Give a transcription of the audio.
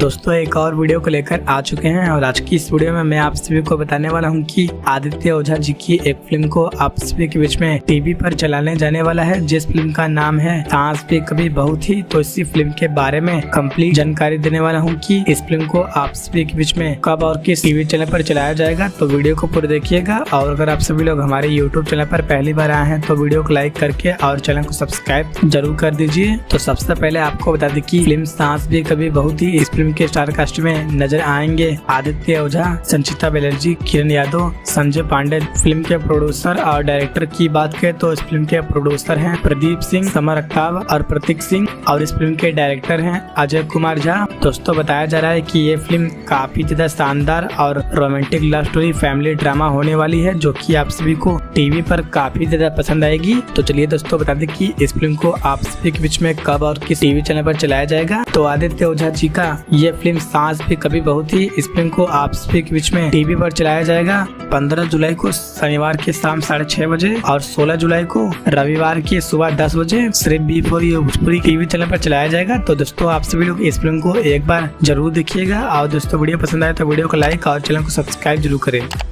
दोस्तों एक और वीडियो को लेकर आ चुके हैं और आज की इस वीडियो में मैं आप सभी को बताने वाला हूं कि आदित्य ओझा जी की एक फिल्म को आप सभी के बीच में टीवी पर चलाने जाने वाला है, जिस फिल्म का नाम है सांस भी कभी बहू थी। तो इसी फिल्म के बारे में कंप्लीट जानकारी देने वाला हूं कि इस फिल्म को आप सभी के बीच में कब और किस टीवी चैनल पर चलाया जाएगा। तो वीडियो को पूरा देखिएगा और अगर आप सभी लोग हमारे यूट्यूब चैनल पर पहली बार आए हैं तो वीडियो को लाइक करके और चैनल को सब्सक्राइब जरूर कर दीजिए। तो सबसे पहले आपको बता दें कि फिल्म सांस भी कभी बहू थी, इस फिल्म के स्टार कास्ट में नजर आएंगे आदित्य ओझा, संचिता बनर्जी, किरण यादव, संजय पांडे। फिल्म के प्रोड्यूसर और डायरेक्टर की बात करें तो इस फिल्म के प्रोड्यूसर हैं प्रदीप सिंह, समर अख्ताब और प्रतीक सिंह और इस फिल्म के डायरेक्टर हैं अजय कुमार झा। दोस्तों बताया जा रहा है कि ये फिल्म काफी ज्यादा शानदार और romantic love story family drama होने वाली है, जो कि आप सभी को टीवी पर काफी ज्यादा पसंद आएगी। तो चलिए दोस्तों बता दें कि इस फिल्म को आप सभी के बीच में कब और किस टीवी चैनल पर चलाया जाएगा। तो आदित्य ओझा जी का ये फिल्म सांस भी कभी बहू थी, इस फिल्म को आप सभी के बीच में टीवी पर चलाया जाएगा 15 जुलाई को शनिवार के शाम 6:30 बजे और 16 जुलाई को रविवार की सुबह 10 बजे सिर्फ B4 भोजपुरी टीवी चैनल पर चलाया जाएगा। तो दोस्तों आप सभी लोग इस फिल्म को एक बार जरूर देखिएगा और दोस्तों वीडियो पसंद आए तो वीडियो को लाइक और चैनल को सब्सक्राइब जरूर करें।